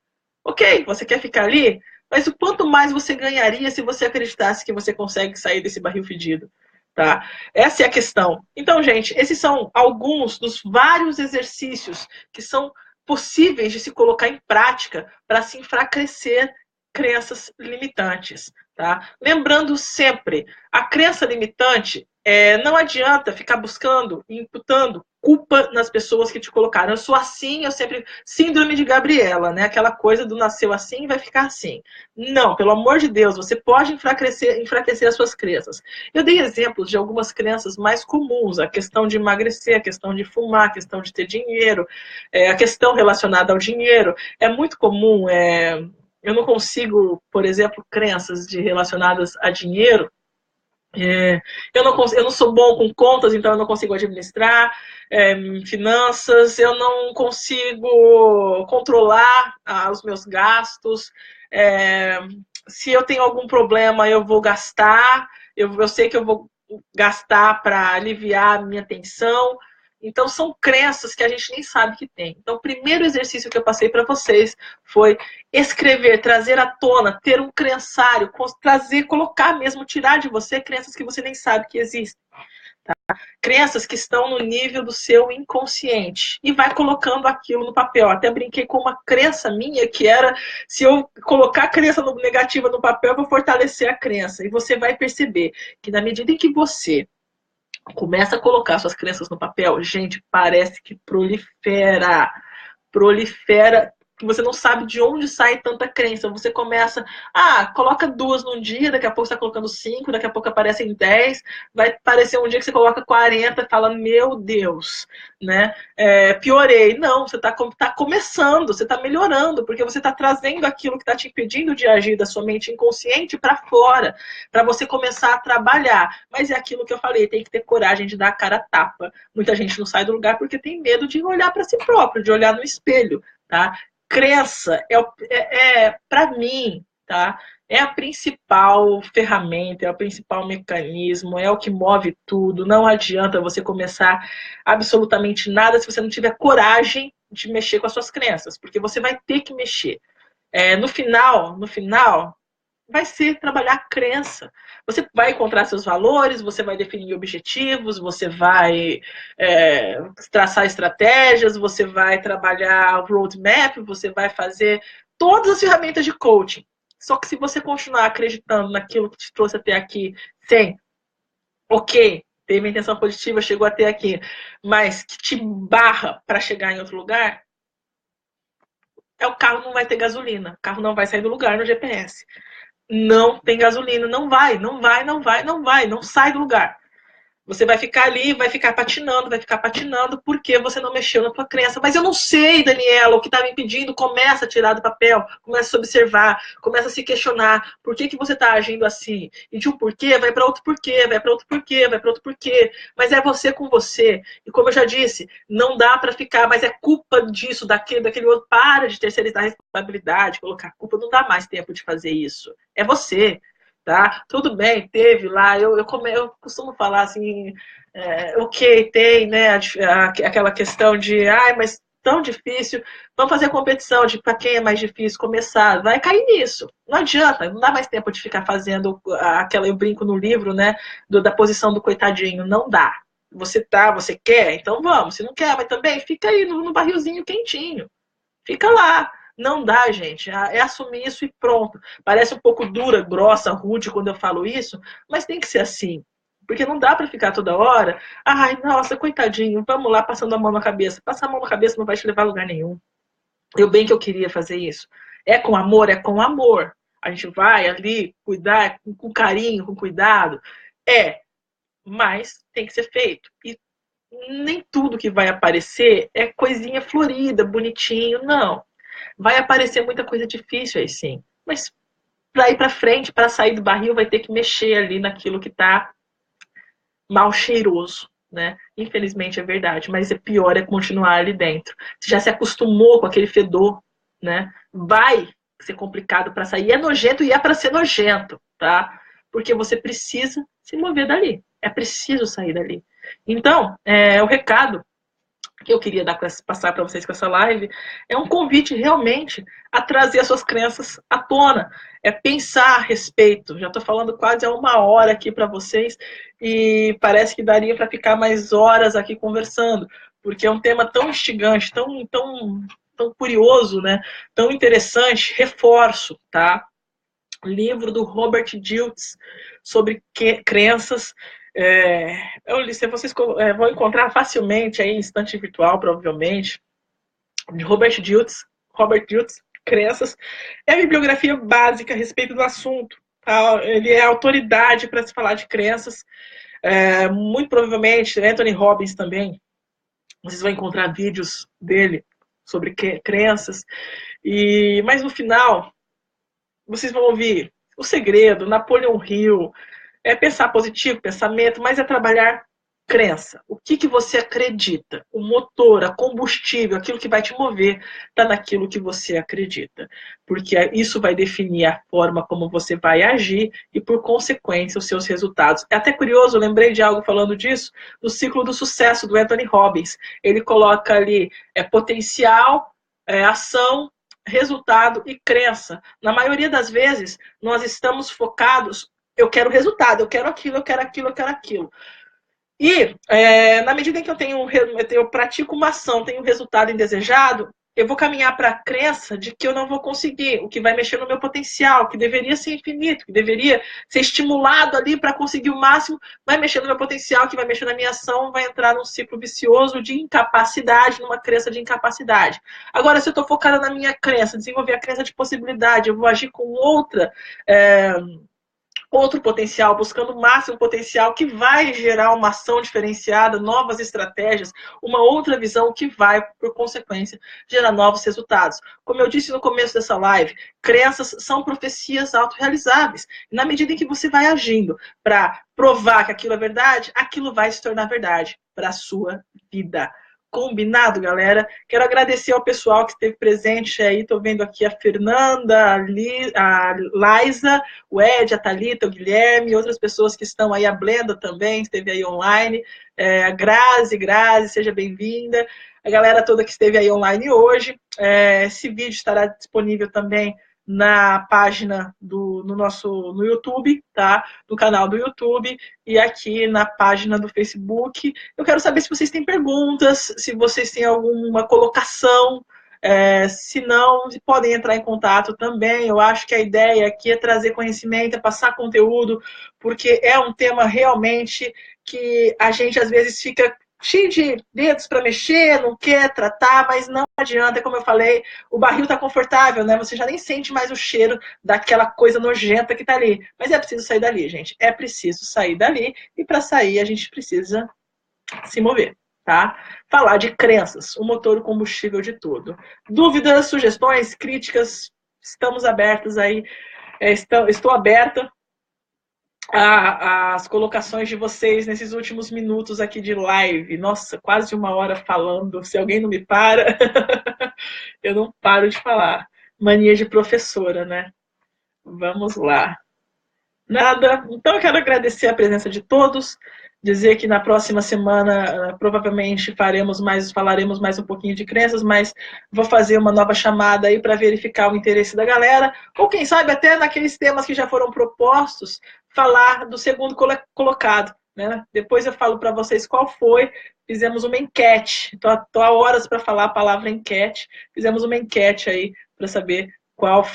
Speaker 1: Ok, você quer ficar ali? Mas o quanto mais você ganharia se você acreditasse que você consegue sair desse barril fedido? Tá? Essa é a questão. Então, gente, esses são alguns dos vários exercícios que são possíveis de se colocar em prática para se enfraquecer crenças limitantes. Tá? Lembrando sempre, a crença limitante não adianta ficar buscando e imputando culpa nas pessoas que te colocaram. Eu sou assim, eu sempre... Síndrome de Gabriela, né? Aquela coisa do nasceu assim e vai ficar assim. Não, pelo amor de Deus, você pode enfraquecer as suas crenças. Eu dei exemplos de algumas crenças mais comuns, a questão de emagrecer, a questão de fumar, a questão de ter dinheiro, a questão relacionada ao dinheiro. É muito comum, eu não consigo, por exemplo, crenças relacionadas a dinheiro. Eu não sou bom com contas, então eu não consigo administrar finanças, eu não consigo controlar os meus gastos. Se eu tenho algum problema, eu vou gastar, eu sei que eu vou gastar para aliviar a minha tensão. Então, são crenças que a gente nem sabe que tem. Então, o primeiro exercício que eu passei para vocês foi escrever, trazer à tona, ter um crençário, trazer, colocar mesmo, tirar de você crenças que você nem sabe que existem. Tá? Crenças que estão no nível do seu inconsciente. E vai colocando aquilo no papel. Até brinquei com uma crença minha que era, se eu colocar a crença negativa no papel, eu vou fortalecer a crença. E você vai perceber que na medida em que você começa a colocar suas crenças no papel, gente, parece que prolifera, que você não sabe de onde sai tanta crença. Você começa, coloca 2 num dia, daqui a pouco você está colocando 5, daqui a pouco aparecem 10, vai aparecer um dia que você coloca 40 e fala, meu Deus, né? Piorei. Não, você está começando, você está melhorando, porque você está trazendo aquilo que está te impedindo de agir da sua mente inconsciente para fora, para você começar a trabalhar. Mas é aquilo que eu falei, tem que ter coragem de dar a cara a tapa. Muita gente não sai do lugar porque tem medo de olhar para si próprio, de olhar no espelho, tá? Crença para mim, tá? É a principal ferramenta, é o principal mecanismo, é o que move tudo. Não adianta você começar absolutamente nada se você não tiver coragem de mexer com as suas crenças, porque você vai ter que mexer. No final, vai ser trabalhar a crença. Você vai encontrar seus valores, você vai definir objetivos, você vai traçar estratégias, você vai trabalhar o roadmap, você vai fazer todas as ferramentas de coaching. Só que se você continuar acreditando naquilo que te trouxe até aqui, sem, ok, teve uma intenção positiva, chegou até aqui, mas que te barra para chegar em outro lugar, o carro não vai ter gasolina, o carro não vai sair do lugar no GPS. não tem gasolina. Não vai, não vai, não vai, não vai. Não sai do lugar. Você vai ficar ali, vai ficar patinando, porque você não mexeu na tua crença. Mas eu não sei, Daniela, o que está me impedindo. Começa a tirar do papel, começa a observar, começa a se questionar. Por que você está agindo assim? E de um porquê, vai para outro porquê, vai para outro porquê, vai para outro porquê. Mas é você com você. E como eu já disse, não dá para ficar, mas é culpa disso, daquele outro. Para de terceirizar a responsabilidade, colocar culpa. Não dá mais tempo de fazer isso. É você. Tá? Tudo bem, teve lá, eu costumo falar assim, ok, tem, né, aquela questão de, ai, mas tão difícil, vamos fazer competição de para quem é mais difícil começar, vai cair nisso, não adianta, não dá mais tempo de ficar fazendo aquela, eu brinco no livro, né, da posição do coitadinho, não dá. Você quer? Então vamos, se não quer, mas também fica aí no barrilzinho quentinho, fica lá. Não dá, gente. É assumir isso e pronto. Parece um pouco dura, grossa, rude quando eu falo isso, mas tem que ser assim. Porque não dá para ficar toda hora. Ai, nossa, coitadinho, vamos lá passando a mão na cabeça. Passar a mão na cabeça não vai te levar a lugar nenhum. Eu bem que eu queria fazer isso. É com amor, é com amor. A gente vai ali cuidar com carinho, com cuidado. Mas tem que ser feito. E nem tudo que vai aparecer é coisinha florida, bonitinho, não. Vai aparecer muita coisa difícil aí sim. Mas para ir para frente, para sair do barril, vai ter que mexer ali naquilo que está mal cheiroso, né? Infelizmente é verdade, mas é pior é continuar ali dentro. Você já se acostumou com aquele fedor, né? Vai ser complicado para sair. É nojento e é para ser nojento, tá? Porque você precisa se mover dali. É preciso sair dali. Então, o recado que eu queria passar para vocês com essa live é um convite realmente a trazer as suas crenças à tona, é pensar a respeito. Já estou falando quase há 1 hora aqui para vocês e parece que daria para ficar mais horas aqui conversando, porque é um tema tão instigante, tão curioso, né? Tão interessante. Reforço, tá? Livro do Robert Dilts sobre crenças. Vocês vão encontrar facilmente aí em estante virtual, provavelmente, de Robert Dilts, Crenças. É a bibliografia básica a respeito do assunto. Tá? Ele é autoridade para se falar de crenças. Muito provavelmente, Anthony Robbins também. Vocês vão encontrar vídeos dele sobre crenças. Mas no final, vocês vão ouvir O Segredo, Napoleon Hill. É pensar positivo, pensamento, mas é trabalhar crença. O que você acredita? O motor, a combustível, aquilo que vai te mover, está naquilo que você acredita. Porque isso vai definir a forma como você vai agir e, por consequência, os seus resultados. É até curioso, eu lembrei de algo falando disso, do ciclo do sucesso do Anthony Robbins. Ele coloca ali potencial, ação, resultado e crença. Na maioria das vezes, nós estamos focados, eu quero resultado, eu quero aquilo, eu quero aquilo, eu quero aquilo. E na medida em que eu pratico uma ação, tenho um resultado indesejado, eu vou caminhar para a crença de que eu não vou conseguir, o que vai mexer no meu potencial, que deveria ser infinito, que deveria ser estimulado ali para conseguir o máximo, vai mexer no meu potencial, que vai mexer na minha ação, vai entrar num ciclo vicioso de incapacidade, numa crença de incapacidade. Agora, se eu estou focada na minha crença, desenvolver a crença de possibilidade, eu vou agir com outro potencial, buscando o máximo potencial que vai gerar uma ação diferenciada, novas estratégias, uma outra visão que vai, por consequência, gerar novos resultados. Como eu disse no começo dessa live, crenças são profecias autorrealizáveis. Na medida em que você vai agindo para provar que aquilo é verdade, aquilo vai se tornar verdade para a sua vida. Combinado, galera? Quero agradecer ao pessoal que esteve presente aí. Estou vendo aqui a Fernanda, a Laisa, o Ed, a Thalita, o Guilherme, outras pessoas que estão aí, a Blenda também esteve aí online. A Grazi, seja bem-vinda. A galera toda que esteve aí online hoje. Esse vídeo estará disponível também na página no YouTube, tá? No canal do YouTube e aqui na página do Facebook. Eu quero saber se vocês têm perguntas, se vocês têm alguma colocação, se não, podem entrar em contato também. Eu acho que a ideia aqui é trazer conhecimento, é passar conteúdo, porque é um tema realmente que a gente às vezes fica cheio de dedos para mexer, não quer tratar, mas não adianta, como eu falei, o barril está confortável, né? Você já nem sente mais o cheiro daquela coisa nojenta que está ali. Mas é preciso sair dali, gente. É preciso sair dali e para sair a gente precisa se mover, tá? Falar de crenças, o motor, o combustível de tudo. Dúvidas, sugestões, críticas, estamos abertos aí. Estou aberta as colocações de vocês nesses últimos minutos aqui de live. Nossa, quase 1 hora falando. Se alguém não me para, eu não paro de falar. Mania de professora, né? Vamos lá. Nada. Então eu quero agradecer a presença de todos, dizer que na próxima semana provavelmente falaremos mais um pouquinho de crenças, mas vou fazer uma nova chamada aí para verificar o interesse da galera, ou quem sabe até naqueles temas que já foram propostos, falar do segundo colocado, né? Depois eu falo para vocês qual foi. Fizemos uma enquete, estou há horas para falar a palavra enquete. Fizemos uma enquete aí para saber qual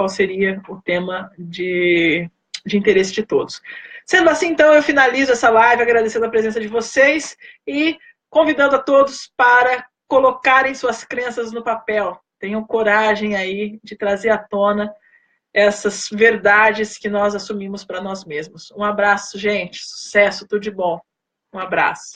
Speaker 1: seria o tema de interesse de todos. Sendo assim, então, eu finalizo essa live agradecendo a presença de vocês e convidando a todos para colocarem suas crenças no papel. Tenham coragem aí de trazer à tona essas verdades que nós assumimos para nós mesmos. Um abraço, gente. Sucesso, tudo de bom. Um abraço.